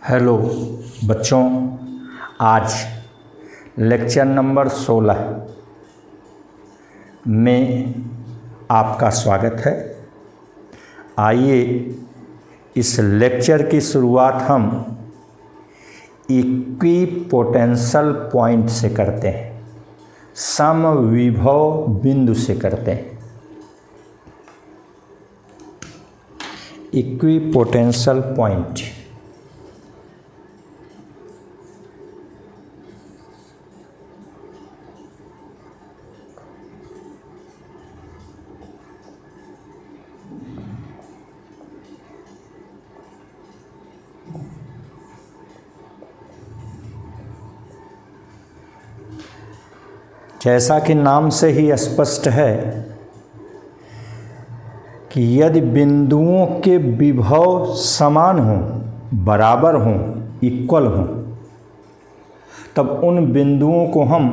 Hello बच्चों, आज lecture number 16 में आपका स्वागत है। आइए इस लेक्चर की शुरुआत हम इक्विपोटेंशियल पॉइंट से करते हैं, समविभव बिंदु से करते हैं। इक्विपोटेंशियल पॉइंट जैसा कि नाम से ही स्पष्ट है कि यदि बिंदुओं के विभव समान हों, बराबर हों, इक्वल हों, तब उन बिंदुओं को हम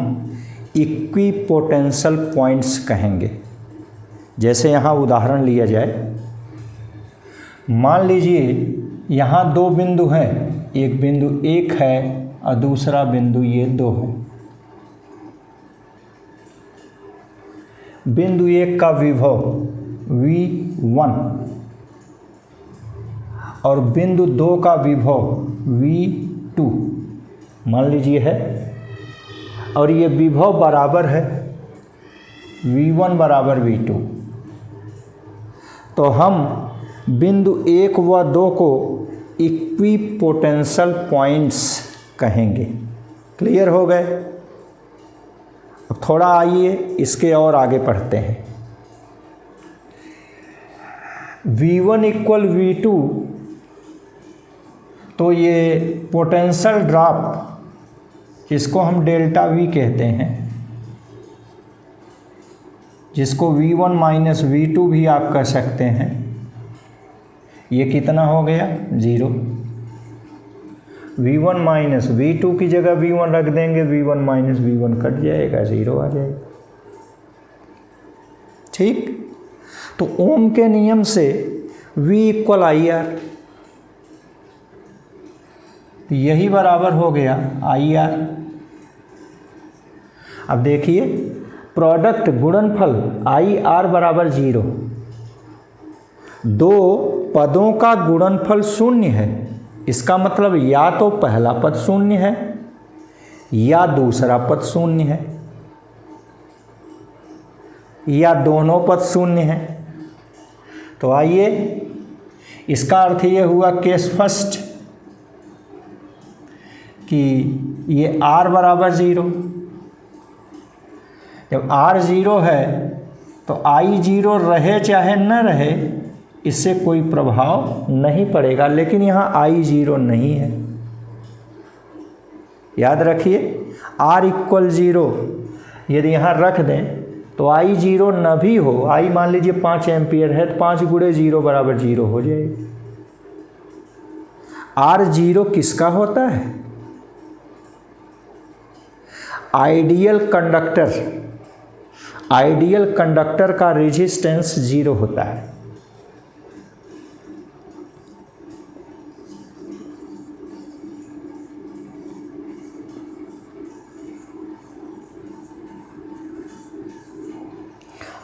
इक्विपोटेंशियल पॉइंट्स कहेंगे। जैसे यहाँ उदाहरण लिया जाए, मान लीजिए यहाँ दो बिंदु हैं, एक बिंदु 1 है और दूसरा बिंदु ये 2 है। बिंदु 1 का विभव V1 और बिंदु 2 का विभव V2 मान लीजिए है, और ये विभव बराबर है V1 बराबर V2। तो हम बिंदु 1 व 2 को इक्विपोटेंशियल पॉइंट्स कहेंगे। क्लियर हो गए? अब थोड़ा आइए इसके और आगे पढ़ते हैं। V1 इक्वल V2, तो ये पोटेंशियल ड्रॉप, जिसको हम डेल्टा V कहते हैं, जिसको V1 माइनस V2 भी आप कह सकते हैं, ये कितना हो गया? 0। V1 माइनस V2 की जगह V1 रख देंगे, V1 माइनस V1 कट जाएगा, 0 आ जाएगा। ठीक? तो ओम के नियम से V इक्वल IR, यही बराबर हो गया IR। अब देखिए, प्रोडक्ट गुणनफल IR बराबर 0। दो पदों का गुणनफल 0 है, इसका मतलब या तो पहला पद 0 है या दूसरा पद 0 है या दोनों पद 0 है। तो आइए, इसका अर्थ ये हुआ केस फर्स्ट कि ये R बराबर 0। जब R 0 है तो I 0 रहे चाहे न रहे, इससे कोई प्रभाव नहीं पड़ेगा। लेकिन यहाँ I 0 नहीं है, याद रखिए। R इक्वल 0 यदि यहाँ रख दें तो I 0 न भी हो, I मान लीजिए 5 एम्पियर है, तो 5 गुणे 0 बराबर 0 हो जाएगी। R 0 किसका होता है? Ideal conductor. आइडियल कंडक्टर का रेजिस्टेंस 0 होता है।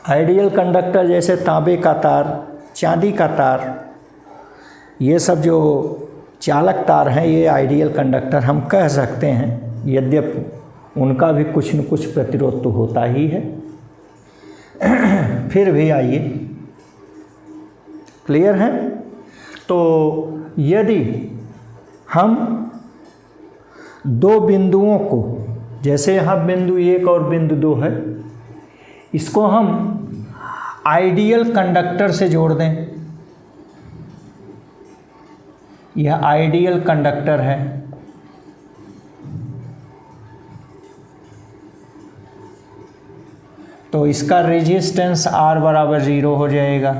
आइडियल कंडक्टर जैसे तांबे का तार, चांदी का तार, ये सब जो चालक तार हैं, ये आइडियल कंडक्टर हम कह सकते हैं। यद्यपि उनका भी कुछ न कुछ प्रतिरोध तो होता ही है। फिर भी आइए, क्लियर है? तो यदि हम दो बिंदुओं को, जैसे यहाँ बिंदु 1 और बिंदु 2 है, इसको हम आइडियल कंडक्टर से जोड़ दें, यह आइडियल कंडक्टर है, तो इसका रेजिस्टेंस R बराबर 0 हो जाएगा।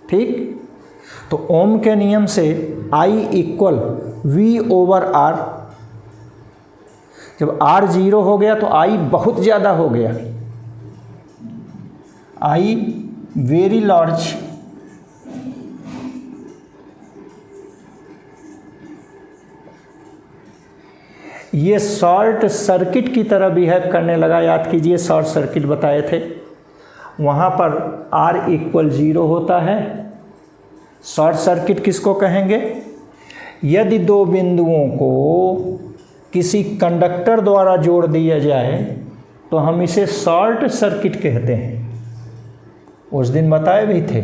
ठीक? तो ओम के नियम से I equal V over R। जब R 0 हो गया तो I बहुत ज़्यादा हो गया, I वेरी लार्ज। ये शॉर्ट सर्किट की तरह बिहेव करने लगा। याद कीजिए शॉर्ट सर्किट बताए थे, वहाँ पर R इक्वल 0 होता है। शॉर्ट सर्किट किसको कहेंगे? यदि दो बिंदुओं को किसी कंडक्टर द्वारा जोड़ दिया जाए तो हम इसे शॉर्ट सर्किट कहते हैं। उस दिन बताए भी थे।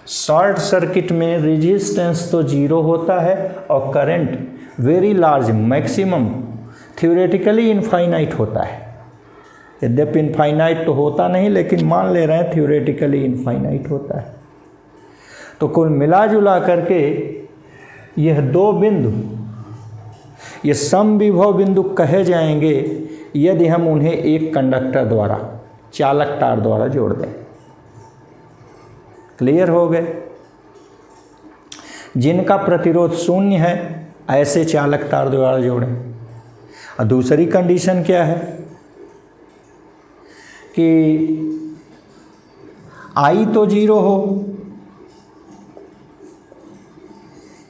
शॉर्ट सर्किट में रेजिस्टेंस तो 0 होता है और current very large, maximum theoretically infinite होता है। यद्यपि इनफाइनाइट तो होता नहीं, लेकिन मान ले रहे हैं थ्योरेटिकली इनफाइनाइट होता है। तो कुल मिला जुला करके यह दो बिंदु ये समविभव बिंदु कहे जाएंगे यदि हम उन्हें एक कंडक्टर द्वारा, चालक तार द्वारा जोड़ दें। क्लियर हो गए? जिनका प्रतिरोध शून्य है ऐसे चालक तार द्वारा जोड़ें। और दूसरी कंडीशन क्या है कि I तो 0 हो,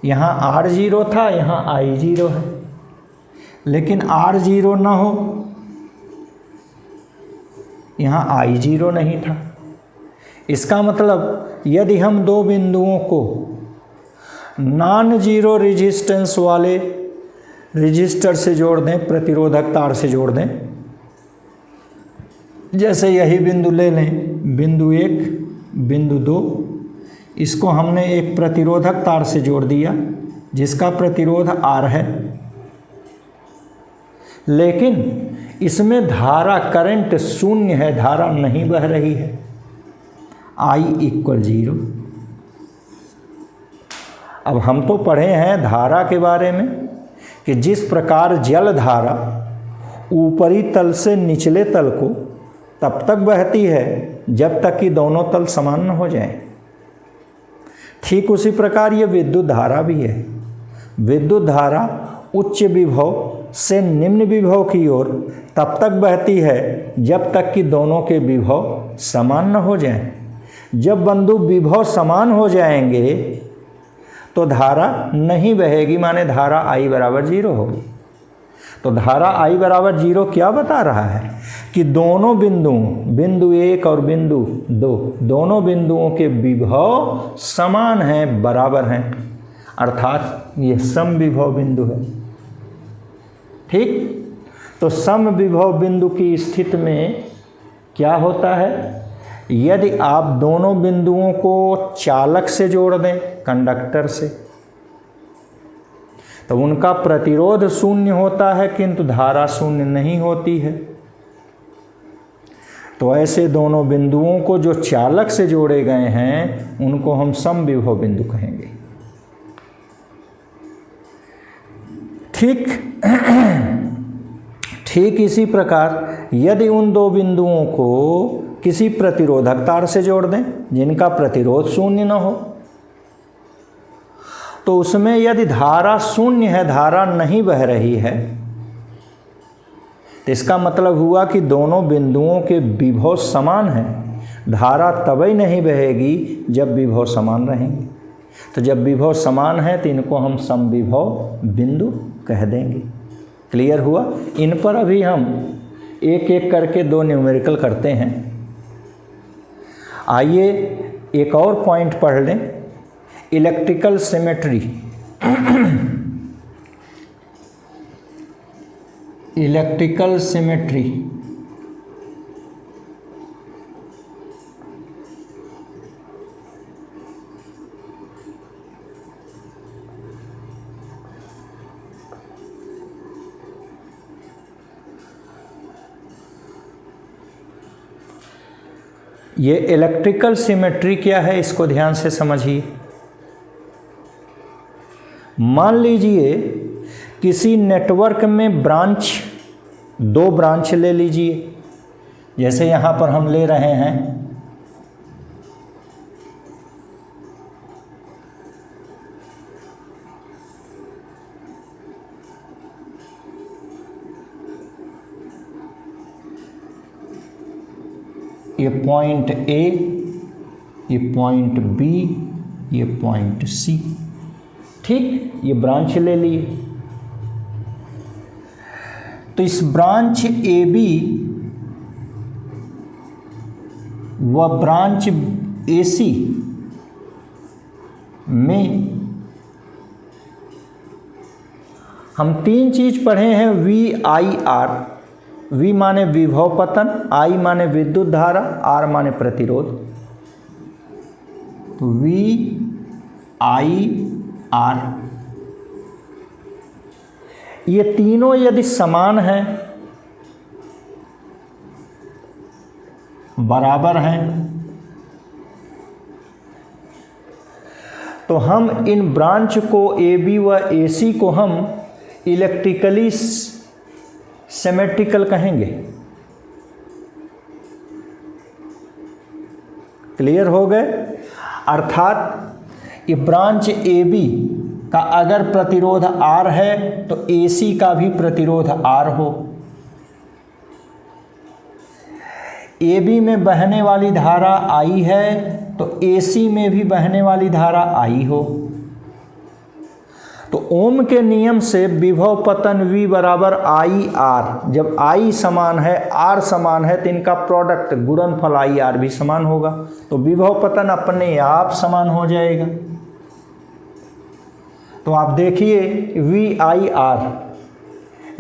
यहाँ R 0 था, यहाँ I 0 है, लेकिन R 0 ना हो, यहाँ I 0 नहीं था। इसका मतलब यदि हम दो बिंदुओं को नॉन जीरो रेजिस्टेंस वाले रजिस्टर से जोड़ दें, प्रतिरोधक तार से जोड़ दें, जैसे यही बिंदु ले लें, बिंदु 1, बिंदु 2, इसको हमने एक प्रतिरोधक तार से जोड़ दिया जिसका प्रतिरोध R है, लेकिन इसमें धारा, करंट शून्य है, धारा नहीं बह रही है, I इक्वल 0। अब हम तो पढ़े हैं धारा के बारे में कि जिस प्रकार जल धारा ऊपरी तल से निचले तल को तब तक बहती है जब तक कि दोनों तल समान न हो जाएं। ठीक उसी प्रकार ये विद्युत धारा भी है। विद्युत धारा उच्च विभव से निम्न विभव की ओर तब तक बहती है जब तक कि दोनों के विभव समान न हो जाएं। जब बिंदु विभव समान हो जाएंगे तो धारा नहीं बहेगी, माने धारा I बराबर 0 होगी। तो धारा I बराबर 0 क्या बता रहा है कि दोनों बिंदुओं, बिंदु 1 और बिंदु 2, दोनों बिंदुओं के विभव समान हैं, बराबर हैं, अर्थात यह समविभव बिंदु है। ठीक? तो समविभव बिंदु की स्थिति में क्या होता है? यदि आप दोनों बिंदुओं को चालक से जोड़ दें, कंडक्टर से, तो उनका प्रतिरोध शून्य होता है किंतु धारा शून्य नहीं होती है। तो ऐसे दोनों बिंदुओं को जो चालक से जोड़े गए हैं उनको हम समविभव बिंदु कहेंगे। ठीक इसी प्रकार यदि उन दो बिंदुओं को किसी प्रतिरोधक तार से जोड़ दें जिनका प्रतिरोध शून्य न हो, तो उसमें यदि धारा शून्य है, धारा नहीं बह रही है, तो इसका मतलब हुआ कि दोनों बिंदुओं के विभव समान हैं। धारा तभी नहीं बहेगी जब विभव समान रहेंगे। तो जब विभव समान है तो इनको हम समविभव बिंदु कह देंगे। क्लियर हुआ? इन पर अभी हम एक एक करके दो न्यूमेरिकल करते हैं। आइए एक और पॉइंट पढ़ लें, इलेक्ट्रिकल सिमेट्री। इलेक्ट्रिकल सिमेट्री ये इलेक्ट्रिकल सिमेट्री क्या है इसको ध्यान से समझिए। मान लीजिए किसी नेटवर्क में ब्रांच, दो ब्रांच ले लीजिए, जैसे यहाँ पर हम ले रहे हैं ये पॉइंट ए ये पॉइंट बी, ये पॉइंट सी। ठीक, ये ब्रांच ले लिए। तो इस ब्रांच ए बी व ब्रांच ए सी में हम तीन चीज पढ़े हैं, वी आई आर। वी माने विभव पतन, आई माने विद्युत धारा, आर माने प्रतिरोध। तो वी आई आर, ये तीनों यदि समान हैं, बराबर हैं, तो हम इन ब्रांच को ए बी व ए सी को हम इलेक्ट्रिकली सिमेट्रिकल कहेंगे। क्लियर हो गए? अर्थात ये ब्रांच ए बी का अगर प्रतिरोध आर है तो ए सी का भी प्रतिरोध आर हो। ए बी में बहने वाली धारा आई है तो ए सी में भी बहने वाली धारा आई हो। तो ओम के नियम से विभव पतन V बराबर आई आर। जब I समान है, R समान है, तो इनका प्रोडक्ट गुणनफल आई आर भी समान होगा। तो विभव पतन अपने आप समान हो जाएगा। तो आप देखिए V I R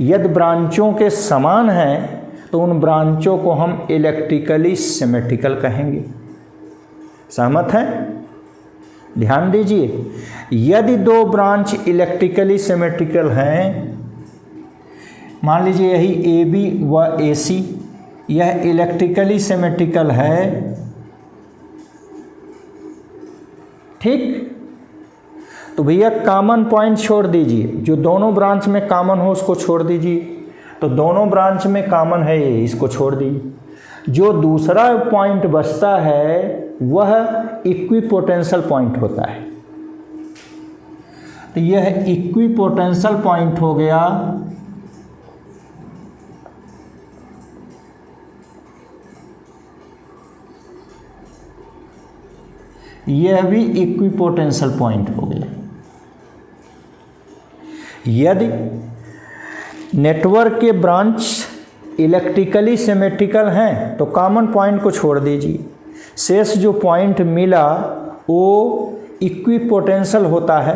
यदि ब्रांचों के समान हैं तो उन ब्रांचों को हम इलेक्ट्रिकली सिमेट्रिकल कहेंगे। सहमत हैं? ध्यान दीजिए, यदि दो ब्रांच इलेक्ट्रिकली सिमेट्रिकल हैं, मान लीजिए यही ए बी व ए सी, यह इलेक्ट्रिकली सिमेट्रिकल है। ठीक, तो भैया कॉमन पॉइंट छोड़ दीजिए, जो दोनों ब्रांच में कॉमन हो उसको छोड़ दीजिए। तो दोनों ब्रांच में कॉमन है ये, इसको छोड़ दीजिए। जो दूसरा पॉइंट बचता है वह इक्विपोटेंशियल पॉइंट होता है। तो यह इक्विपोटेंशियल पॉइंट हो गया। यह भी इक्विपोटेंशियल पॉइंट हो गया। यदि नेटवर्क के ब्रांच इलेक्ट्रिकली सिमेट्रिकल हैं तो कॉमन पॉइंट को छोड़ दीजिए। शेष जो पॉइंट मिला वो इक्विपोटेंशियल होता है।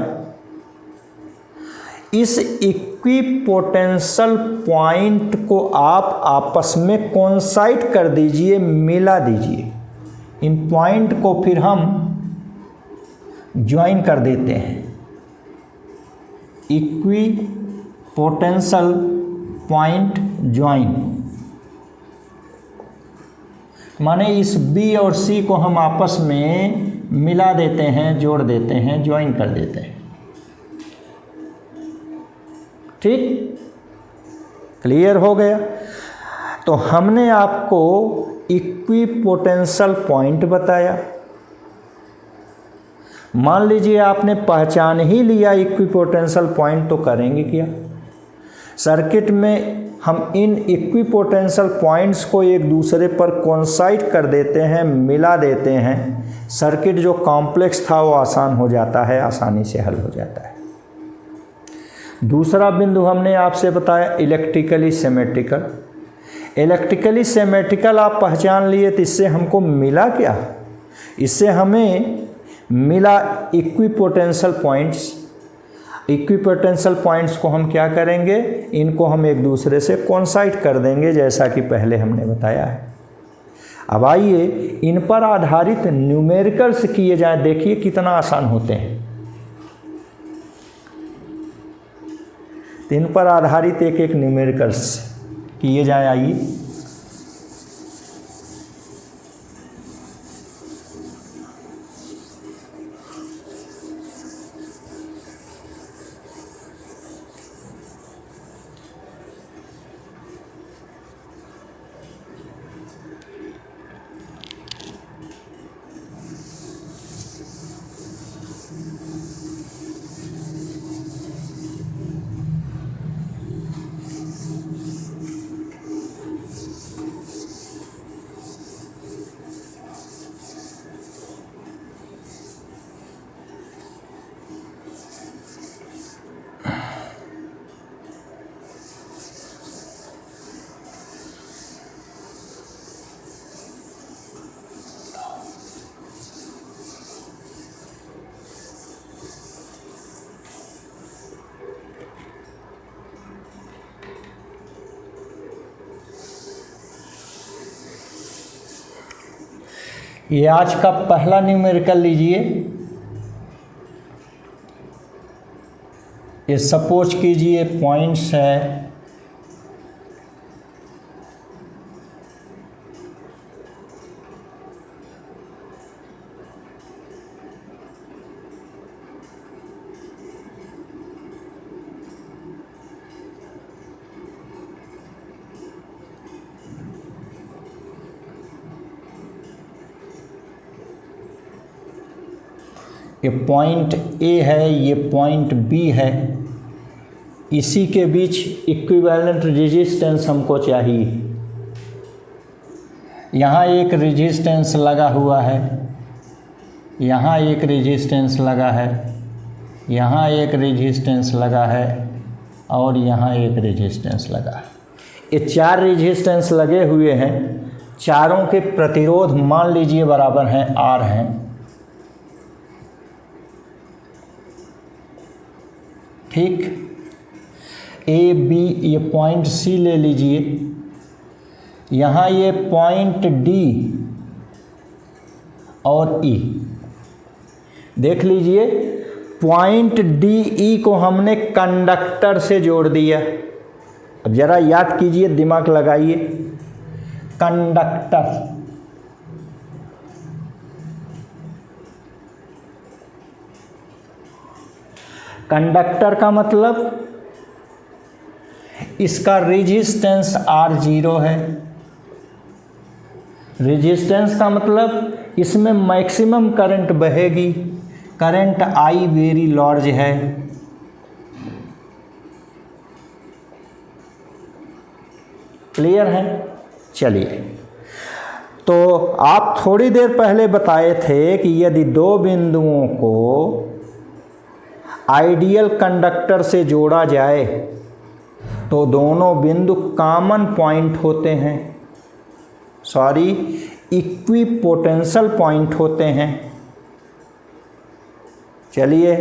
इस इक्विपोटेंशियल पॉइंट को आप आपस में कोइंसाइड कर दीजिए, मिला दीजिए। इन पॉइंट को फिर हम ज्वाइन कर देते हैं। इक्विपोटेंशियल पॉइंट ज्वाइन माने इस B और C को हम आपस में मिला देते हैं, जोड़ देते हैं, ज्वाइन कर देते हैं। ठीक, क्लियर हो गया? तो हमने आपको इक्विपोटेंशियल पॉइंट बताया। मान लीजिए आपने पहचान ही लिया इक्विपोटेंशियल पॉइंट, तो करेंगे क्या? सर्किट में हम इन इक्विपोटेंशियल पॉइंट्स को एक दूसरे पर कोइंसाइड कर देते हैं, मिला देते हैं। सर्किट जो कॉम्प्लेक्स था वो आसान हो जाता है, आसानी से हल हो जाता है। दूसरा बिंदु हमने आपसे बताया इलेक्ट्रिकली सिमेट्रिकल। इलेक्ट्रिकली सिमेट्रिकल आप पहचान लिए, तो इससे हमको मिला क्या? इससे हमें मिला इक्विपोटेंशियल पॉइंट्स। इक्विपोटेंशियल पॉइंट्स को हम क्या करेंगे? इनको हम एक दूसरे से कोइंसाइड कर देंगे, जैसा कि पहले हमने बताया है। अब आइए इन पर आधारित न्यूमेरिकल्स किए जाएं, देखिए कितना आसान होते हैं। इन पर आधारित एक एक न्यूमेरिकल्स किए जाएं। आइए ये आज का पहला न्यूमेरिकल लीजिए। ये सपोज कीजिए पॉइंट्स है, ये पॉइंट ए है, ये पॉइंट बी है, इसी के बीच इक्विवेलेंट रेजिस्टेंस हमको चाहिए। यहाँ एक रेजिस्टेंस लगा हुआ है, यहाँ एक रेजिस्टेंस लगा है, यहाँ एक रेजिस्टेंस लगा है और यहाँ एक रेजिस्टेंस लगा है। ये 4 रेजिस्टेंस लगे हुए हैं, चारों के प्रतिरोध मान लीजिए बराबर हैं, R हैं। ठीक, ए बी, ये पॉइंट सी ले लीजिए, यहाँ ये पॉइंट डी और ई देख लीजिए। पॉइंट डी ई को हमने कंडक्टर से जोड़ दिया। अब ज़रा याद कीजिए, दिमाग लगाइए, कंडक्टर, कंडक्टर का मतलब इसका रेजिस्टेंस R0 है। रेजिस्टेंस का मतलब इसमें मैक्सिमम करंट बहेगी, करंट I वेरी लार्ज है। क्लियर है? चलिए, तो आप थोड़ी देर पहले बताए थे कि यदि 2 बिंदुओं को आइडियल कंडक्टर से जोड़ा जाए तो दोनों बिंदु कॉमन पॉइंट होते हैं, सॉरी इक्विपोटेंशियल पॉइंट होते हैं। चलिए,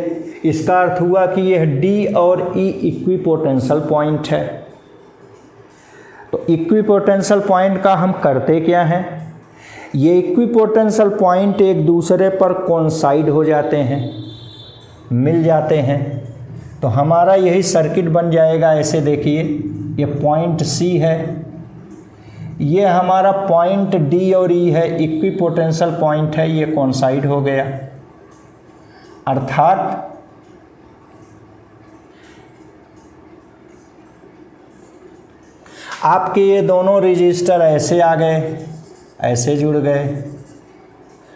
इसका अर्थ हुआ कि यह डी और ई इक्विपोटेंशियल पॉइंट है। तो इक्विपोटेंशियल पॉइंट का हम करते क्या हैं, ये इक्विपोटेंशियल पॉइंट एक दूसरे पर कोइंसाइड हो जाते हैं, मिल जाते हैं। तो हमारा यही सर्किट बन जाएगा। ऐसे देखिए, ये पॉइंट सी है, ये हमारा पॉइंट डी और ई है, इक्विपोटेंशियल पॉइंट है, ये कोइंसाइड हो गया। अर्थात आपके ये दोनों रजिस्टर ऐसे आ गए, ऐसे जुड़ गए,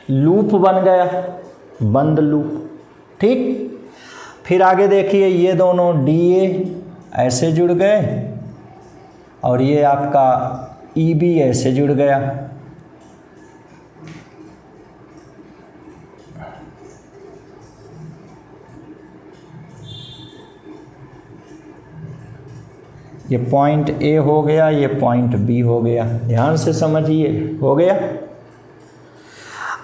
लूप बन गया, बंद लूप। ठीक, फिर आगे देखिए, ये दोनों DA ऐसे जुड़ गए और ये आपका EB ऐसे जुड़ गया। ये पॉइंट A हो गया, ये पॉइंट B हो गया। ध्यान से समझिए, हो गया।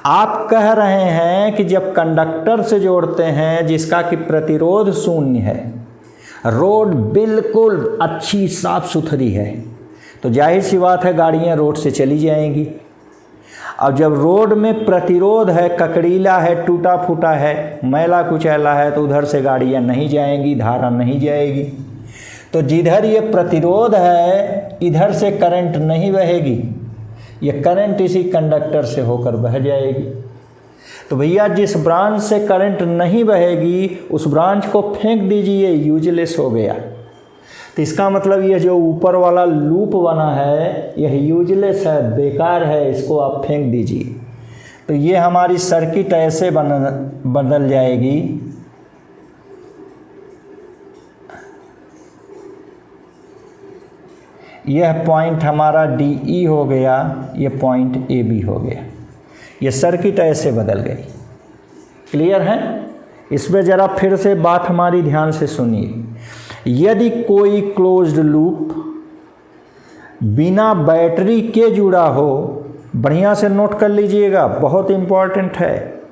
आप कह रहे हैं कि जब कंडक्टर से जोड़ते हैं जिसका कि प्रतिरोध 0 है, रोड बिल्कुल अच्छी साफ सुथरी है, तो जाहिर सी बात है गाड़ियां रोड से चली जाएंगी। अब जब रोड में प्रतिरोध है, ककड़ीला है, टूटा फूटा है, मैला कुचैला है, तो उधर से गाड़ियां नहीं जाएंगी, धारा नहीं जाएगी। तो जिधर ये प्रतिरोध है इधर से करंट नहीं बहेगी, ये करंट इसी कंडक्टर से होकर बह जाएगी। तो भैया जिस ब्रांच से करंट नहीं बहेगी उस ब्रांच को फेंक दीजिए, यूजलेस हो गया। तो इसका मतलब ये जो ऊपर वाला लूप बना है यह यूजलेस है, बेकार है, इसको आप फेंक दीजिए। तो ये हमारी सर्किट ऐसे बदल जाएगी। यह पॉइंट हमारा DE हो गया, ये पॉइंट AB हो गया। ये सर्किट ऐसे बदल गई। क्लियर है? इसमें ज़रा फिर से बात हमारी ध्यान से सुनिए। यदि कोई क्लोज्ड लूप बिना बैटरी के जुड़ा हो, बढ़िया से नोट कर लीजिएगा, बहुत इम्पॉर्टेंट है।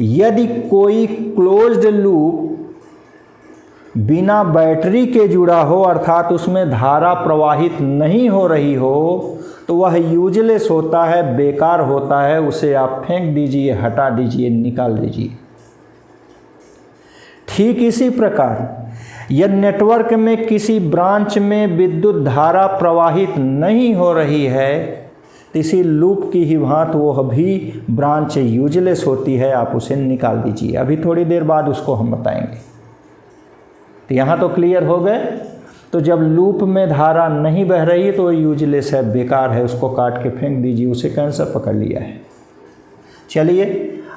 यदि कोई क्लोज्ड लूप बिना बैटरी के जुड़ा हो, अर्थात उसमें धारा प्रवाहित नहीं हो रही हो, तो वह यूजलेस होता है, बेकार होता है, उसे आप फेंक दीजिए, हटा दीजिए, निकाल दीजिए। ठीक इसी प्रकार यदि नेटवर्क में किसी ब्रांच में विद्युत धारा प्रवाहित नहीं हो रही है, तो इसी लूप की ही भांति वह भी ब्रांच यूजलेस होती है, आप उसे निकाल दीजिए। अभी थोड़ी देर बाद उसको हम बताएंगे। तो यहाँ तो क्लियर हो गए। तो जब लूप में धारा नहीं बह रही है तो वो यूजलेस है, बेकार है, उसको काट के फेंक दीजिए, उसे कैंसर पकड़ लिया है। चलिए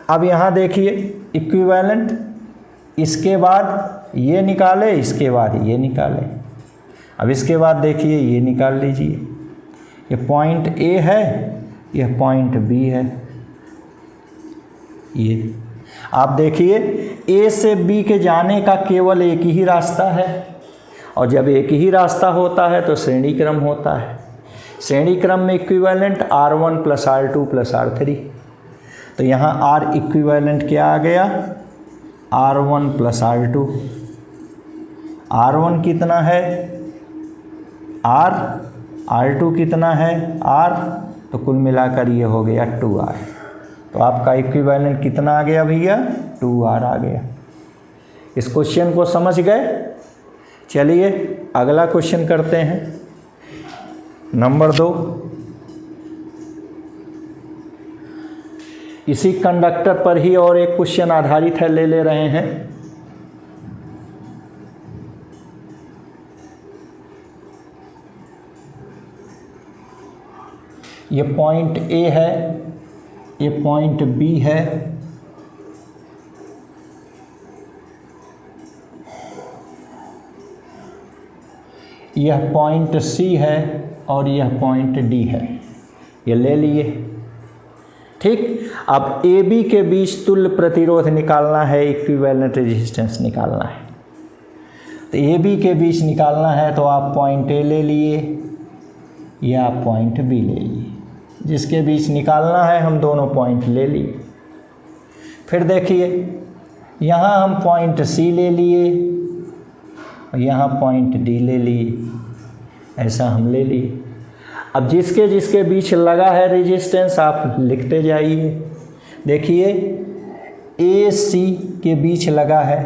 अब यहाँ देखिए इक्विवेलेंट, इसके बाद ये निकाले, इसके बाद ये निकाले। अब इसके बाद देखिए ये निकाल लीजिए, ये पॉइंट ए है, यह पॉइंट बी है। ये आप देखिए ए से बी के जाने का केवल एक ही रास्ता है, और जब एक ही रास्ता होता है तो श्रेणी क्रम होता है। श्रेणी क्रम में इक्विवेलेंट R1 + R2 + R3। तो यहाँ R इक्विवेलेंट क्या आ गया, R1 + R2। R1 कितना है R, R2 कितना है R, तो कुल मिलाकर ये हो गया 2R। तो आपका इक्विवेलेंट कितना आ गया भैया, 2R आ गया। इस क्वेश्चन को समझ गए। चलिए अगला क्वेश्चन करते हैं, नंबर 2। इसी कंडक्टर पर ही और एक क्वेश्चन आधारित है, ले रहे हैं। ये पॉइंट ए है, ये पॉइंट बी है, यह पॉइंट सी है और यह पॉइंट डी है। ये ले लिए, ठीक। अब ए बी के बीच तुल्य प्रतिरोध निकालना है, इक्विवेलेंट रेजिस्टेंस निकालना है। तो ए बी के बीच निकालना है तो आप पॉइंट ए ले लिए या पॉइंट बी ले लिए, जिसके बीच निकालना है हम दोनों पॉइंट ले लिए। फिर देखिए यहाँ हम पॉइंट सी ले लिए और यहाँ पॉइंट डी ले लिए, ऐसा हम ले लिए। अब जिसके जिसके बीच लगा है रेजिस्टेंस आप लिखते जाइए। देखिए ए सी के बीच लगा है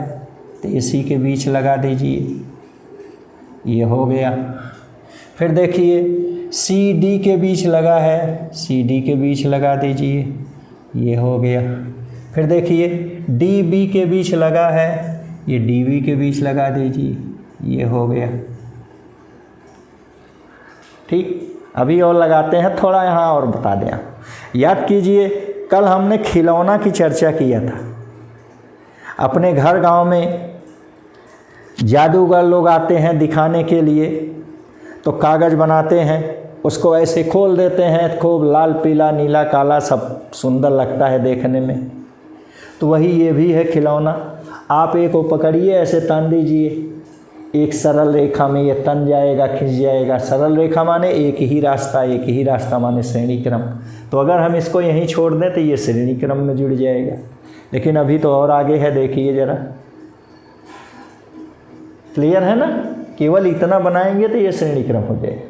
तो ए सी के बीच लगा दीजिए, ये हो गया। फिर देखिए सी डी के बीच लगा है, सी डी के बीच लगा दीजिए, ये हो गया। फिर देखिए डी बी के बीच लगा है, ये डी बी के बीच लगा दीजिए, ये हो गया, ठीक। अभी और लगाते हैं थोड़ा, यहाँ और बता दें। याद कीजिए कल हमने खिलौना की चर्चा किया था। अपने घर गांव में जादूगर लोग आते हैं दिखाने के लिए, तो कागज़ बनाते हैं, उसको ऐसे खोल देते हैं, खूब लाल पीला नीला काला सब सुंदर लगता है देखने में। तो वही ये भी है खिलौना। आप एक को पकड़िए, ऐसे तान दीजिए, एक सरल रेखा में ये तन जाएगा, खिंच जाएगा। सरल रेखा माने एक ही रास्ता, एक ही रास्ता माने श्रेणी क्रम। तो अगर हम इसको यहीं छोड़ दें तो ये श्रेणी क्रम में जुड़ जाएगा। लेकिन अभी तो और आगे है, देखिए ज़रा, क्लियर है ना। केवल इतना बनाएंगे तो ये श्रेणी क्रम हो जाएगा,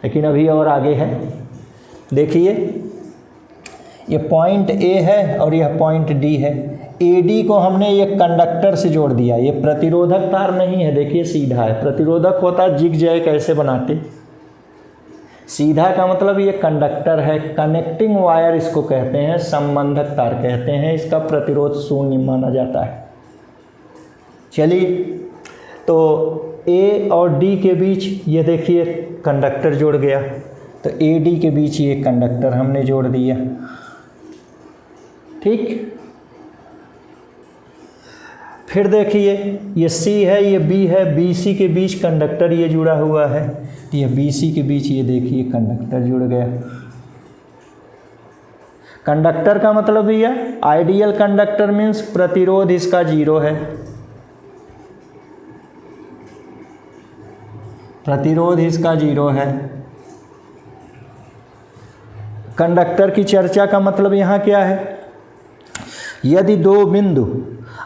लेकिन अभी और आगे है। देखिए ये पॉइंट ए है और यह पॉइंट डी है। ए डी को हमने ये कंडक्टर से जोड़ दिया, ये प्रतिरोधक तार नहीं है, देखिए सीधा है। प्रतिरोधक होता है जिग जैग कैसे बनाते, सीधा का मतलब ये कंडक्टर है, कनेक्टिंग वायर इसको कहते हैं, संबंधक तार कहते हैं। इसका प्रतिरोध शून्य माना जाता है। चलिए तो ए और डी के बीच ये देखिए कंडक्टर जोड़ गया, तो ए डी के बीच ये कंडक्टर हमने जोड़ दिया, ठीक। फिर देखिए ये सी है, ये बी है, बी सी के बीच कंडक्टर ये जुड़ा हुआ है, ये बी सी के बीच ये देखिए कंडक्टर जुड़ गया। कंडक्टर का मतलब भैया आइडियल कंडक्टर मीन्स प्रतिरोध इसका 0 है, प्रतिरोध इसका 0 है। कंडक्टर की चर्चा का मतलब यहाँ क्या है, यदि दो बिंदु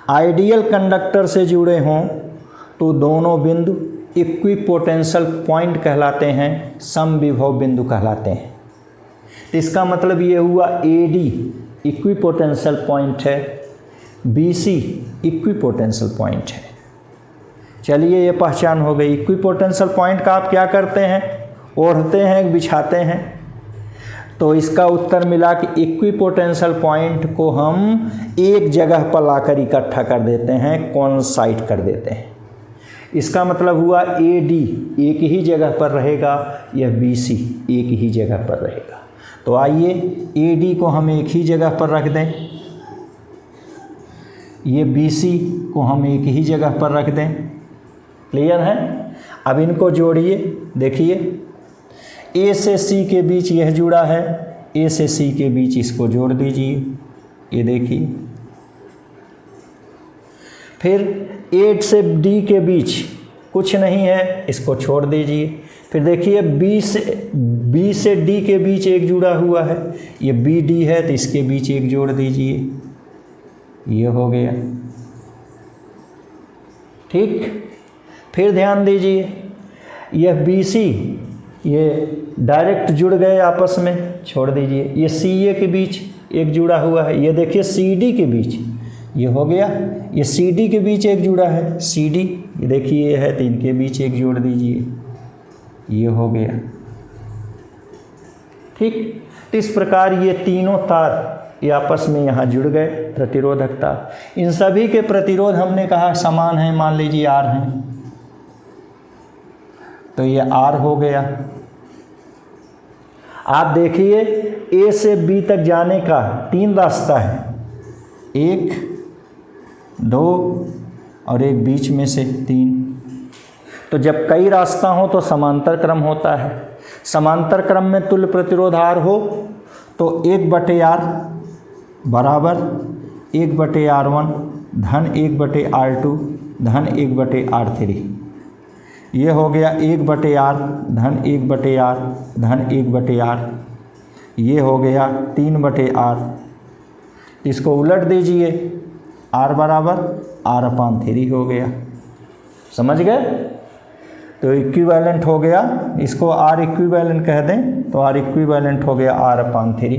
आइडियल कंडक्टर से जुड़े हों तो दोनों बिंदु इक्विपोटेंशियल पॉइंट कहलाते हैं, समविभव बिंदु कहलाते हैं। तो इसका मतलब ये हुआ AD इक्विपोटेंशियल पॉइंट है, BC इक्विपोटेंशियल पॉइंट है। चलिए ये पहचान हो गई। इक्विपोटेंशियल पॉइंट का आप क्या करते हैं, ओढ़ते हैं, बिछाते हैं। तो इसका उत्तर मिला कि इक्विपोटेंशियल पॉइंट को हम एक जगह पर लाकर इकट्ठा कर देते हैं, कॉन्साइड कर देते हैं। इसका मतलब हुआ AD एक ही जगह पर रहेगा, यह BC एक ही जगह पर रहेगा। तो आइए AD को हम एक ही जगह पर रख दें, ये BC को हम एक ही जगह पर रख दें। क्लियर है? अब इनको जोड़िए, देखिए A से C के बीच यह जुड़ा है, A से C के बीच इसको जोड़ दीजिए, ये देखिए। फिर A से D के बीच कुछ नहीं है, इसको छोड़ दीजिए। फिर देखिए B से D के बीच एक जुड़ा हुआ है, ये BD है, तो इसके बीच एक जोड़ दीजिए, ये हो गया। ठीक, फिर ध्यान दीजिए, यह BC ये डायरेक्ट जुड़ गए आपस में, छोड़ दीजिए। ये CA के बीच एक जुड़ा हुआ है, ये देखिए CD के बीच, ये हो गया। ये CD के बीच एक जुड़ा है, CD ये देखिए ये है, तो इनके बीच एक जोड़ दीजिए, ये हो गया। ठीक, तो इस प्रकार ये तीनों तार ये आपस में यहाँ जुड़ गए, प्रतिरोधक तार। इन सभी के प्रतिरोध हमने कहा समान हैं, मान लीजिए R हैं, तो ये R हो गया। आप देखिए A से B तक जाने का 3 रास्ता है, 1, 2 और एक बीच में से 3। तो जब कई रास्ता हो तो समांतर क्रम होता है। समांतर क्रम में तुल्य प्रतिरोध R हो तो 1/R बराबर 1/R1 धन 1/R2 धन 1/R3। ये हो गया 1/R धन 1/R धन 1/R। ये हो गया 3/R। इसको उलट दीजिए, R बराबर R/3 हो गया। समझ गए? तो इक्विवेलेंट हो गया, इसको R इक्विवेलेंट कह दें तो R इक्विवेलेंट हो गया R/3।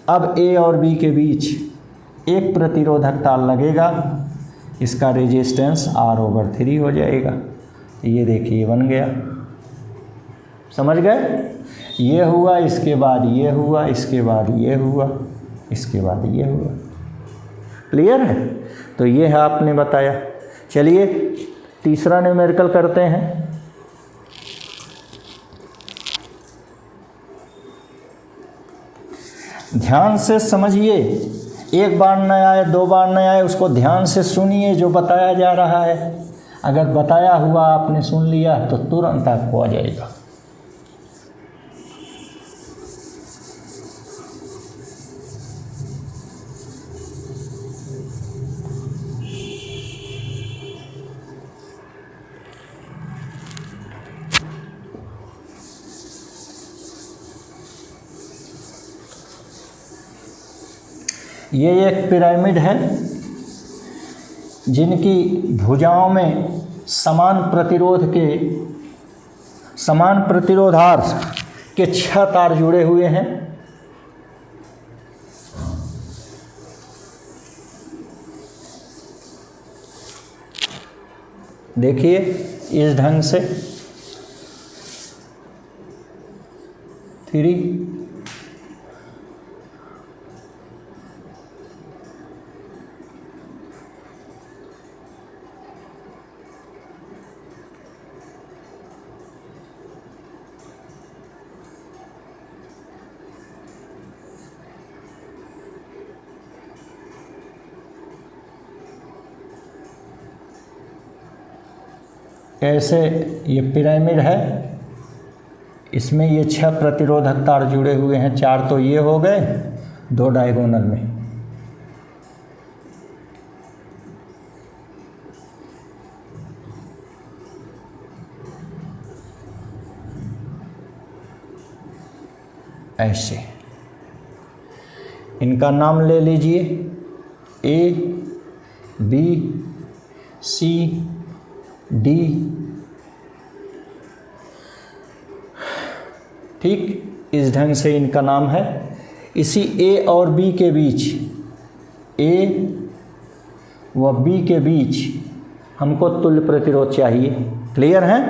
अब A और B के बीच एक प्रतिरोधक तार लगेगा, इसका रेजिस्टेंस R/3 हो जाएगा। ये देखिए बन गया। समझ गए? ये हुआ, इसके बाद ये हुआ, इसके बाद ये हुआ, इसके बाद ये हुआ। क्लियर है? तो ये है आपने बताया। चलिए तीसरा न्यूमेरिकल करते हैं। ध्यान से समझिए, एक बार न आए, 2 बार न आए, उसको ध्यान से सुनिए जो बताया जा रहा है। अगर बताया हुआ आपने सुन लिया तो तुरंत आपको आ जाएगा। ये एक पिरामिड है जिनकी भुजाओं में समान प्रतिरोधार के 6 तार जुड़े हुए हैं। देखिए इस ढंग से 3 कैसे ये पिरामिड है, इसमें ये 6 प्रतिरोधक तार जुड़े हुए हैं। 4 तो ये हो गए, 2 डायगोनल में। ऐसे इनका नाम ले लीजिए A, B, C, डी। ठीक, इस ढंग से इनका नाम है। इसी ए और बी के बीच, ए व बी के बीच हमको तुल्य प्रतिरोध चाहिए। क्लियर है?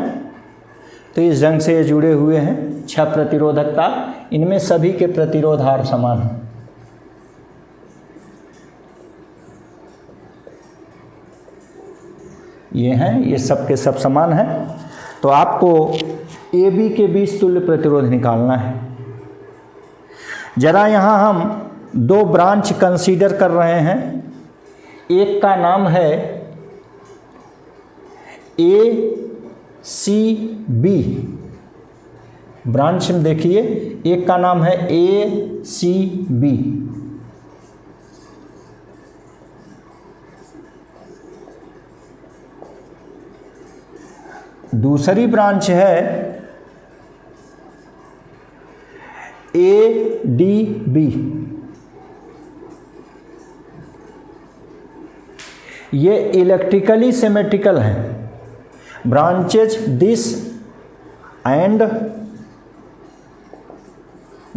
तो इस ढंग से ये जुड़े हुए हैं। 6 प्रतिरोधकता, इनमें सभी के प्रतिरोध R समान है। ये हैं, ये सब के सब समान हैं। तो आपको ए बी के बीच तुल्य प्रतिरोध निकालना है। जरा यहाँ हम 2 ब्रांच कंसीडर कर रहे हैं। एक का नाम है ए सी बी, ब्रांच में देखिए, एक का नाम है ए सी बी। दूसरी ब्रांच है ए डी बी। ये इलेक्ट्रिकली सिमेट्रिकल हैं। Branches this and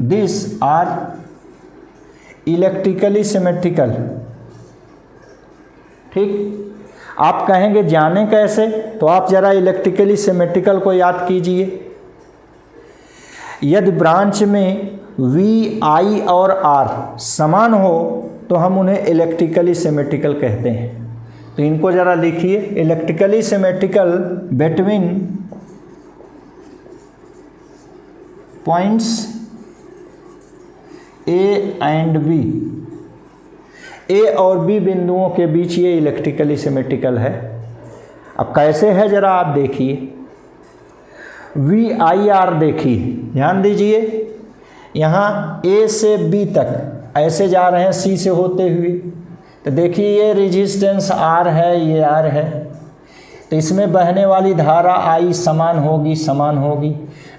this are electrically symmetrical. ठीक, आप कहेंगे जाने कैसे, तो आप जरा इलेक्ट्रिकली सिमेट्रिकल को याद कीजिए। यदि ब्रांच में वी, आई और आर समान हो तो हम उन्हें इलेक्ट्रिकली सिमेट्रिकल कहते हैं। तो इनको जरा लिखिए, electrically symmetrical between points A and B. A और बी बिंदुओं के बीच ये इलेक्ट्रिकली सिमेट्रिकल है। अब कैसे है जरा आप देखिए। वी आई आर देखिए, ध्यान दीजिए, यहाँ ए से बी तक ऐसे जा रहे हैं सी से होते हुए। तो देखिए ये रेजिस्टेंस आर है, ये आर है। तो इसमें बहने वाली धारा आई समान होगी।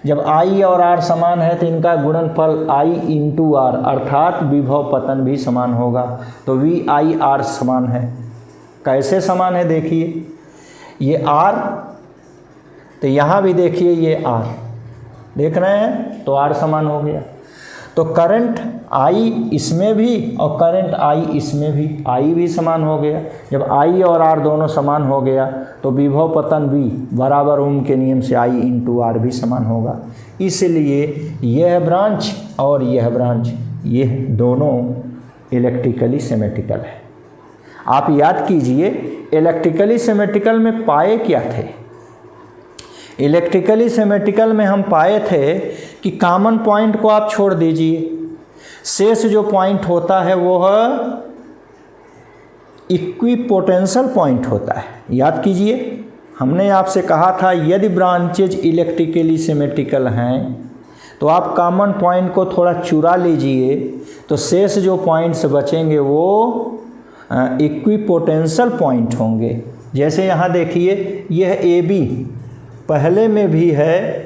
जब आई और आर समान है तो इनका गुणनफल आई इंटू आर, अर्थात विभव पतन भी समान होगा। तो वी आई आर समान है। कैसे समान है देखिए, ये आर, तो यहाँ भी देखिए ये आर, देख रहे हैं, तो आर समान हो गया। तो करंट आई इसमें भी और करंट आई इसमें भी, आई भी समान हो गया। जब आई और आर दोनों समान हो गया तो विभव पतन भी बराबर ओम के नियम से आई इंटू आर भी समान होगा। इसलिए यह ब्रांच और यह ब्रांच, ये दोनों इलेक्ट्रिकली सिमेट्रिकल है। आप याद कीजिए, इलेक्ट्रिकली सिमेट्रिकल में पाए क्या थे? इलेक्ट्रिकली सिमेट्रिकल में हम पाए थे कि कॉमन पॉइंट को आप छोड़ दीजिए, शेष जो पॉइंट होता है वो इक्विपोटेंशियल पॉइंट होता है। याद कीजिए, हमने आपसे कहा था यदि ब्रांचेज इलेक्ट्रिकली सिमेट्रिकल हैं तो आप कॉमन पॉइंट को थोड़ा चुरा लीजिए, तो शेष जो पॉइंट्स बचेंगे वो इक्विपोटेंशियल पॉइंट होंगे। जैसे यहाँ देखिए, यह ए बी पहले में भी है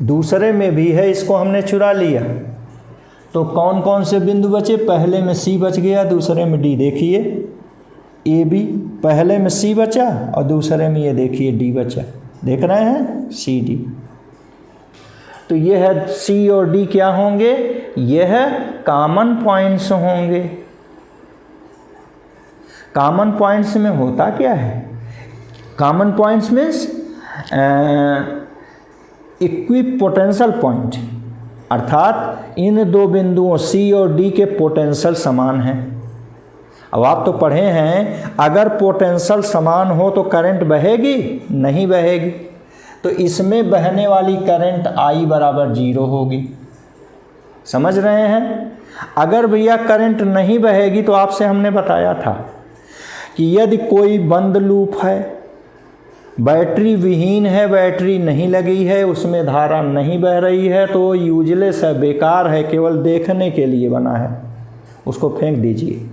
दूसरे में भी है, इसको हमने चुरा लिया। तो कौन कौन से बिंदु बचे? पहले में सी बच गया, दूसरे में डी। देखिए ए बी, पहले में सी बचा और दूसरे में ये देखिए डी बचा। देख रहे हैं, सी डी। तो ये है सी और डी क्या होंगे? यह कॉमन पॉइंट्स होंगे। कॉमन पॉइंट्स में होता क्या है? Common points means equipotential point, अर्थात इन दो बिंदुओं सी और डी के पोटेंशियल समान हैं। अब आप तो पढ़े हैं, अगर पोटेंशियल समान हो तो करंट बहेगी? नहीं बहेगी। तो इसमें बहने वाली करंट I बराबर 0 होगी। समझ रहे हैं? अगर भैया करंट नहीं बहेगी तो आपसे हमने बताया था कि यदि कोई बंद लूप है, बैटरी विहीन है, बैटरी नहीं लगी है, उसमें धारा नहीं बह रही है, तो यूजलेस है, बेकार है, केवल देखने के लिए बना है, उसको फेंक दीजिए।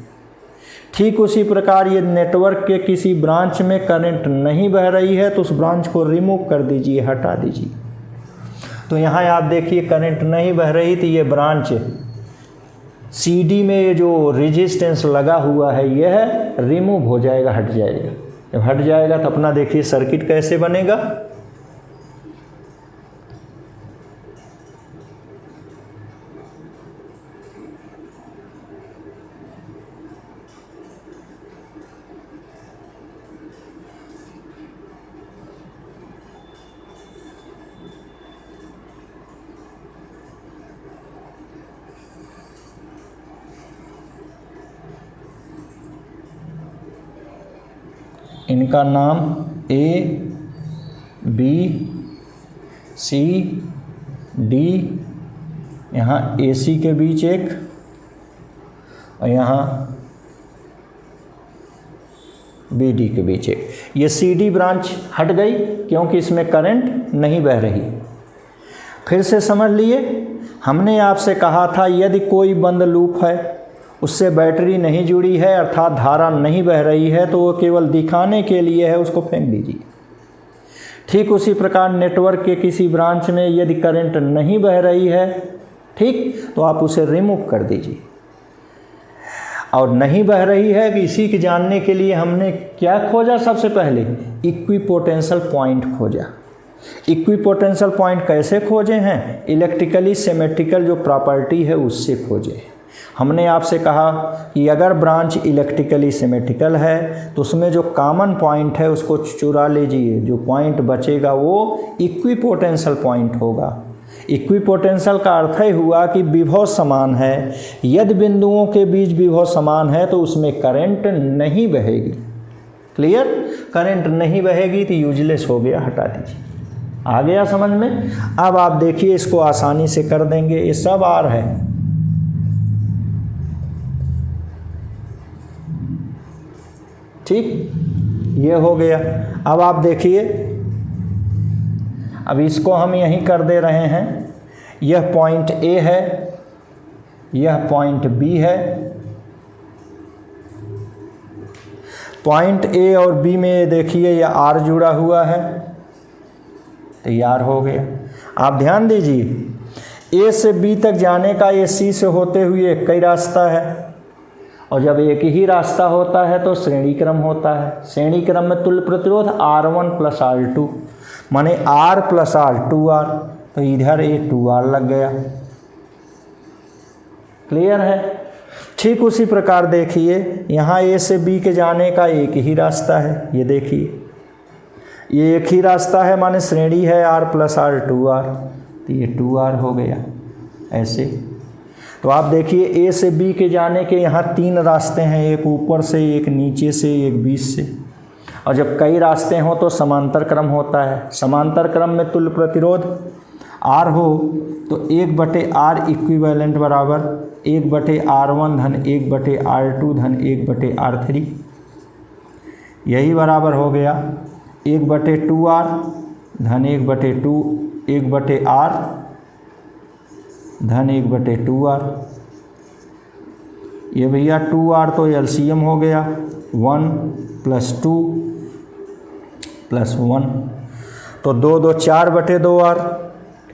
ठीक उसी प्रकार ये नेटवर्क के किसी ब्रांच में करंट नहीं बह रही है तो उस ब्रांच को रिमूव कर दीजिए, हटा दीजिए। तो यहाँ आप देखिए करंट नहीं बह रही थी, ये ब्रांच CD में जो रेजिस्टेंस लगा हुआ है यह रिमूव हो जाएगा, हट जाएगा। जब हट जाएगा तो अपना देखिए सर्किट कैसे बनेगा। इनका नाम ए बी सी डी, यहाँ ए सी के बीच एक और यहाँ बी डी के बीच एक। ये सी डी ब्रांच हट गई क्योंकि इसमें करंट नहीं बह रही। फिर से समझ लिए, हमने आपसे कहा था यदि कोई बंद लूप है उससे बैटरी नहीं जुड़ी है अर्थात धारा नहीं बह रही है तो वो केवल दिखाने के लिए है, उसको फेंक दीजिए। ठीक उसी प्रकार नेटवर्क के किसी ब्रांच में यदि करंट नहीं बह रही है, ठीक, तो आप उसे रिमूव कर दीजिए। और नहीं बह रही है कि इसी के जानने के लिए हमने क्या खोजा, सबसे पहले इक्विपोटेंशियल पॉइंट खोजा। इक्विपोटेंशियल पॉइंट कैसे खोजे हैं? इलेक्ट्रिकली सिमेट्रिकल जो प्रॉपर्टी है उससे खोजे। हमने आपसे कहा कि अगर ब्रांच इलेक्ट्रिकली सिमेट्रिकल है तो उसमें जो कॉमन पॉइंट है उसको चुरा लीजिए, जो पॉइंट बचेगा वो इक्विपोटेंशियल पॉइंट होगा। इक्विपोटेंशियल का अर्थ ही हुआ कि विभव समान है। यदि बिंदुओं के बीच विभव समान है तो उसमें करंट नहीं बहेगी। क्लियर? करंट नहीं बहेगी तो यूजलेस हो गया, हटा दीजिए। आ गया समझ में? अब आप देखिए इसको आसानी से कर देंगे। ये सब आर है, ठीक, ये हो गया। अब आप देखिए, अब इसको हम यहीं कर दे रहे हैं। यह पॉइंट ए है, यह पॉइंट बी है। पॉइंट ए और बी में देखिए यह आर जुड़ा हुआ है, तैयार हो गया। आप ध्यान दीजिए, ए से बी तक जाने का ये सी से होते हुए एक ही रास्ता है, और जब एक ही रास्ता होता है तो श्रेणी क्रम होता है। श्रेणी क्रम में तुल्य प्रतिरोध R1 प्लस R2, माने R प्लस R2R, तो इधर ये 2R लग गया। क्लियर है? ठीक उसी प्रकार देखिए, यहाँ ए से बी के जाने का एक ही रास्ता है। ये देखिए, ये एक ही रास्ता है, माने श्रेणी है R प्लस R2R, तो ये 2R हो गया। ऐसे तो आप देखिए ए से बी के जाने के यहाँ 3 रास्ते हैं, एक ऊपर से, एक नीचे से, एक बीच से। और जब कई रास्ते हों तो समांतर क्रम होता है। समांतर क्रम में तुल्य प्रतिरोध R हो तो 1/R इक्विवेलेंट बराबर 1/R1 धन 1/R2 धन 1/R3, यही बराबर हो गया 1/2R धन 1/R धन 1/2R। ये भैया 2R तो एलसीएम हो गया, 1 + 2 + 1, तो 2 4/2R,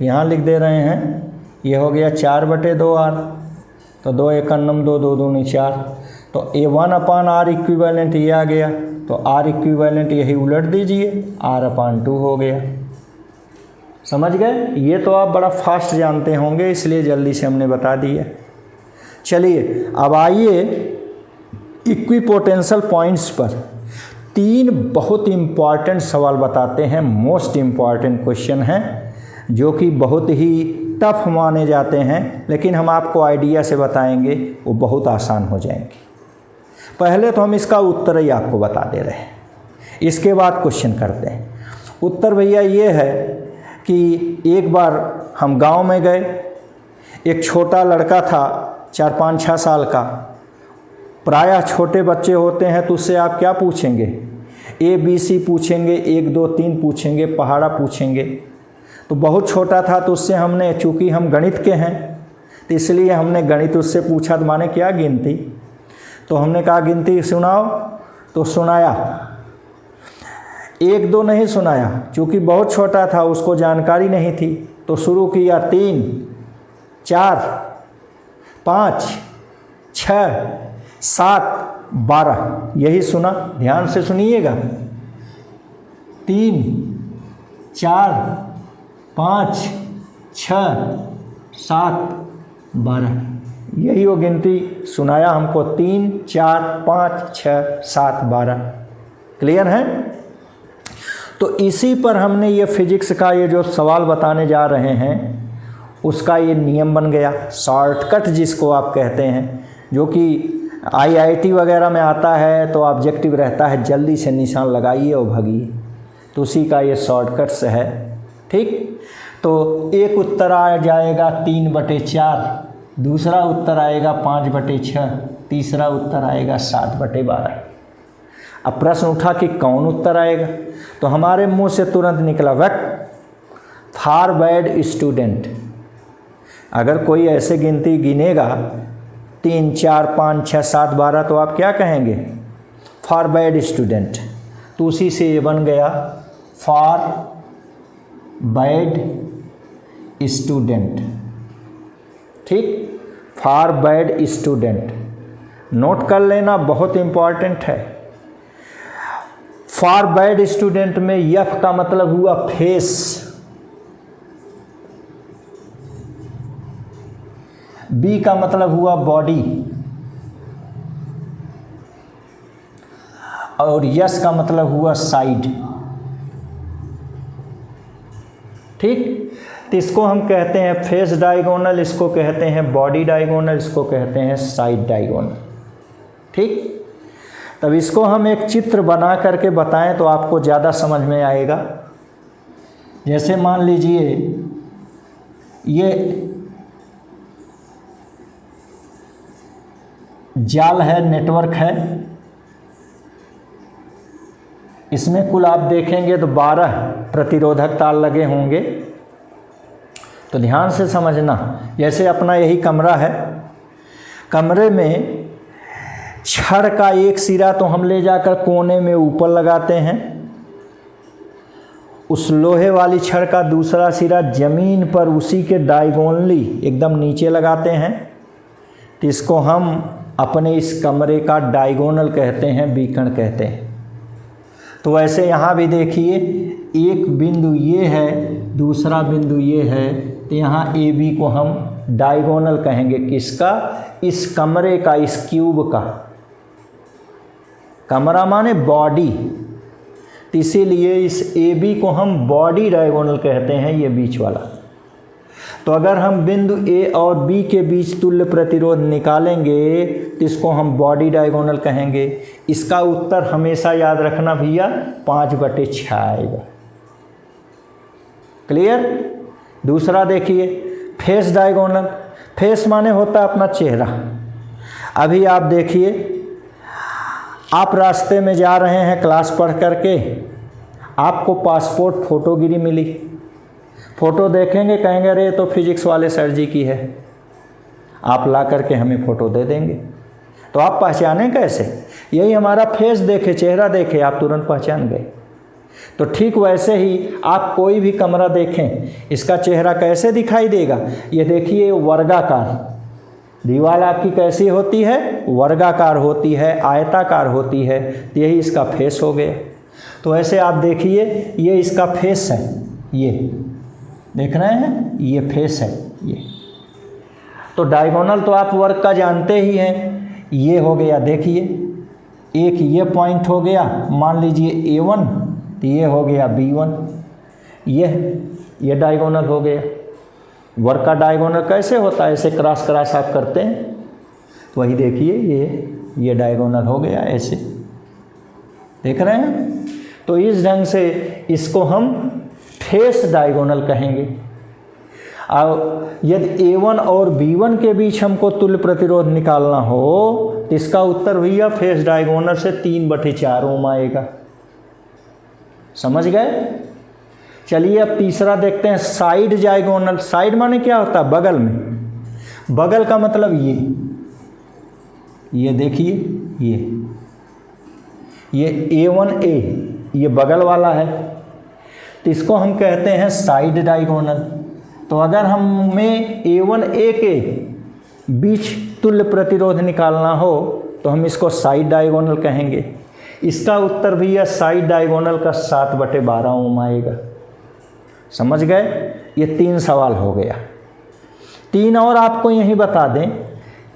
यहाँ लिख दे रहे हैं। ये हो गया 4/2R, तो 2 × 9 2 2 दूनी 4, तो ये 1/R इक्विवेलेंट ये आ गया, तो R इक्विवेलेंट यही उलट दीजिए, R/2 हो गया। समझ गए? ये तो आप बड़ा फास्ट जानते होंगे, इसलिए जल्दी से हमने बता दिया। चलिए अब आइए इक्विपोटेंशियल पॉइंट्स पर 3 बहुत इम्पॉर्टेंट सवाल बताते हैं। मोस्ट इम्पॉर्टेंट क्वेश्चन हैं जो कि बहुत ही टफ माने जाते हैं, लेकिन हम आपको आइडिया से बताएंगे, वो बहुत आसान हो जाएंगे। पहले तो हम इसका उत्तर ही आपको बता दे रहे हैं, इसके बाद क्वेश्चन करते हैं। उत्तर भैया ये है कि एक बार हम गांव में गए, एक छोटा लड़का था 4-5-6 साल का। प्रायः छोटे बच्चे होते हैं तो उससे आप क्या पूछेंगे? ABC पूछेंगे, 1 2 3 पूछेंगे, पहाड़ा पूछेंगे। तो बहुत छोटा था तो उससे हमने, चूँकि हम गणित के हैं तो इसलिए हमने गणित उससे पूछा, तो माने क्या गिनती, तो हमने कहा गिनती सुनाओ, तो सुनाया। 1 2 नहीं सुनाया, क्योंकि बहुत छोटा था, उसको जानकारी नहीं थी, तो शुरू किया 3 4 5 6 7 12, यही सुना। ध्यान से सुनिएगा। 3 4 5 6 7 12, यही वो गिनती सुनाया हमको, 3 4 5 6 7 12। क्लियर है? तो इसी पर हमने ये फिजिक्स का ये जो सवाल बताने जा रहे हैं उसका ये नियम बन गया, शॉर्टकट जिसको आप कहते हैं, जो कि IIT वगैरह में आता है तो ऑब्जेक्टिव रहता है जल्दी से निशान लगाइए और भागिए, तो उसी का ये शॉर्टकट्स है। ठीक, तो एक उत्तर आ जाएगा 3/4, दूसरा उत्तर आएगा 5/6, तीसरा उत्तर आएगा 7/12। अब प्रश्न उठा कि कौन उत्तर आएगा, तो हमारे मुंह से तुरंत निकला फॉर बैड स्टूडेंट। अगर कोई ऐसे गिनती गिनेगा 3 4 5 6 7 12 तो आप क्या कहेंगे? For bad student. तो उसी से ये बन गया फॉर बैड स्टूडेंट। ठीक, फॉर बैड स्टूडेंट नोट कर लेना, बहुत इंपॉर्टेंट है। फॉर बैड स्टूडेंट में एफ का मतलब हुआ फेस, बी का मतलब हुआ बॉडी, और यस का मतलब हुआ साइड। ठीक, तो इसको हम कहते हैं फेस डायगोनल, इसको कहते हैं बॉडी डायगोनल, इसको कहते हैं साइड डायगोनल। ठीक, तब इसको हम एक चित्र बना करके बताएं तो आपको ज़्यादा समझ में आएगा। जैसे मान लीजिए ये जाल है, नेटवर्क है, इसमें कुल आप देखेंगे तो 12 प्रतिरोधक तार लगे होंगे। तो ध्यान से समझना, जैसे अपना यही कमरा है, कमरे में छड़ का एक सिरा तो हम ले जाकर कोने में ऊपर लगाते हैं, उस लोहे वाली छड़ का दूसरा सिरा ज़मीन पर उसी के डायगोनली एकदम नीचे लगाते हैं। तो इसको हम अपने इस कमरे का डायगोनल कहते हैं, बीकन कहते हैं। तो वैसे यहाँ भी देखिए, एक बिंदु ये है, दूसरा बिंदु ये है, तो यहाँ AB को हम डायगोनल कहेंगे। किसका? इस कमरे का, इस क्यूब का। कमरा माने बॉडी, तो इसीलिए इस AB को हम बॉडी डायगोनल कहते हैं, ये बीच वाला। तो अगर हम बिंदु A और B के बीच तुल्य प्रतिरोध निकालेंगे तो इसको हम बॉडी डायगोनल कहेंगे। इसका उत्तर हमेशा याद रखना भैया 5/6 आएगा। क्लियर? दूसरा देखिए फेस डायगोनल, फेस माने होता है अपना चेहरा। अभी आप देखिए, आप रास्ते में जा रहे हैं क्लास पढ़ करके, आपको पासपोर्ट फोटोगिरी मिली, फ़ोटो देखेंगे कहेंगे अरे तो फिजिक्स वाले सर जी की है, आप ला करके हमें फ़ोटो दे देंगे। तो आप पहचानें कैसे? यही हमारा फेस देखे, चेहरा देखे, आप तुरंत पहचान गए। तो ठीक वैसे ही आप कोई भी कमरा देखें, इसका चेहरा कैसे दिखाई देगा? ये देखिए वर्गाकार, दीवार आपकी कैसी होती है? वर्गाकार होती है, आयताकार होती है, यही इसका फेस हो गया। तो ऐसे आप देखिए, ये इसका फेस है, ये देख रहे हैं, ये फेस है ये। तो डायगोनल तो आप वर्ग का जानते ही हैं, ये हो गया। देखिए एक ये पॉइंट हो गया, मान लीजिए A1, तो ये हो गया B1, ये डायगोनल हो गया। वर्ग का डायगोनल कैसे होता है? ऐसे क्रॉस क्रॉस आप करते हैं, तो वही देखिए ये डायगोनल हो गया, ऐसे देख रहे हैं। तो इस ढंग से इसको हम फेस डायगोनल कहेंगे। और यदि A1 और B1 के बीच हमको तुल्य प्रतिरोध निकालना हो तो इसका उत्तर भैया फेस डायगोनल से 3/4 ओम आएगा। समझ गए? चलिए अब तीसरा देखते हैं, साइड डायगोनल। साइड माने क्या होता है? बगल में। बगल का मतलब ये देखिए, ये A1A, ये बगल वाला है, तो इसको हम कहते हैं साइड डायगोनल। तो अगर हमें A1A के बीच तुल्य प्रतिरोध निकालना हो तो हम इसको साइड डायगोनल कहेंगे। इसका उत्तर भी यह साइड डायगोनल का 7/12 ओम आएगा। समझ गए? ये 3 सवाल हो गया। 3 और आपको यही बता दें,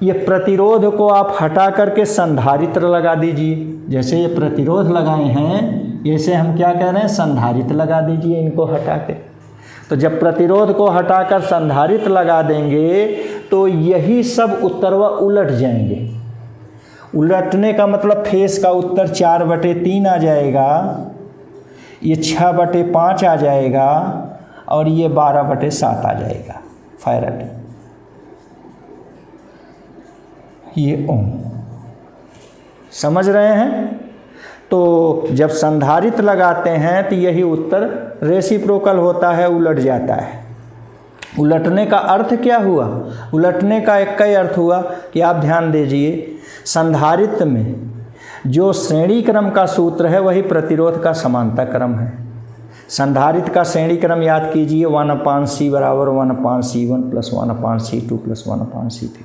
ये प्रतिरोध को आप हटा करके संधारित्र लगा दीजिए। जैसे ये प्रतिरोध लगाए हैं, ऐसे हम क्या कह रहे हैं, संधारित्र लगा दीजिए इनको हटा के। तो जब प्रतिरोध को हटाकर संधारित्र लगा देंगे तो यही सब उत्तर व उलट जाएंगे। उलटने का मतलब फेस का उत्तर 4/3 आ जाएगा, ये 6/5 आ जाएगा और ये 12/7 आ जाएगा फैराड। ये ओम। समझ रहे हैं? तो जब संधारित्र लगाते हैं तो यही उत्तर रेसिप्रोकल होता है, उलट जाता है। उलटने का अर्थ क्या हुआ? उलटने का एक ही अर्थ हुआ कि आप ध्यान दीजिए, संधारित्र में जो श्रेणी क्रम का सूत्र है वही प्रतिरोध का समांतर क्रम है। संधारित्र का श्रेणी क्रम याद कीजिए, 1/C बराबर 1/C1 plus 1/C2 plus 1/C3।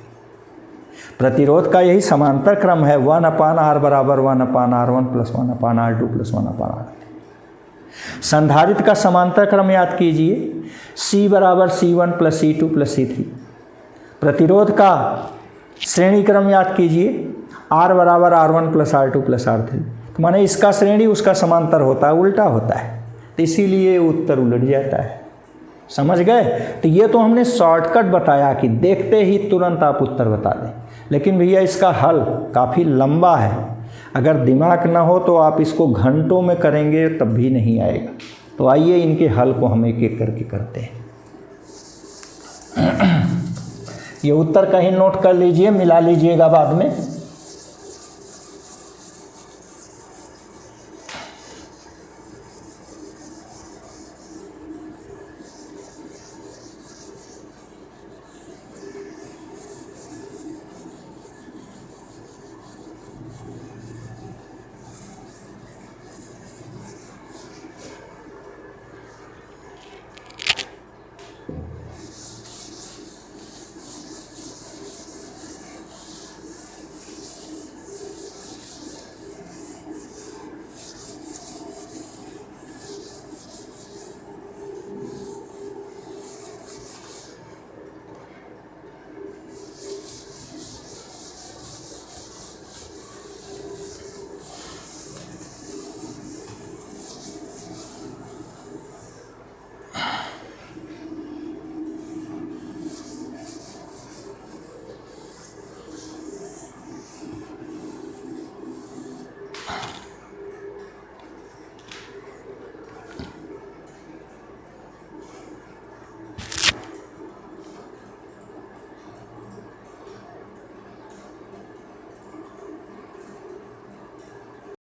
प्रतिरोध का यही समांतर क्रम है, 1/R बराबर 1/R1 plus 1/R2 plus 1/R3। संधारित्र का समांतर क्रम याद कीजिए, C बराबर C1 plus C2 plus C3। प्रतिरोध का श्रेणी क्रम याद कीजिए, R बराबर R1 plus R2 plus R3। तो माने इसका श्रेणी उसका समांतर होता है, उल्टा होता है, तो इसीलिए उत्तर उलट जाता है। समझ गए? तो ये तो हमने शॉर्टकट बताया कि देखते ही तुरंत आप उत्तर बता दें, लेकिन भैया इसका हल काफ़ी लंबा है। अगर दिमाग ना हो तो आप इसको घंटों में करेंगे तब भी नहीं आएगा। तो आइए इनके हल को हम एक एक करके करते हैं। ये उत्तर कहीं नोट कर लीजिए, मिला लीजिएगा बाद में।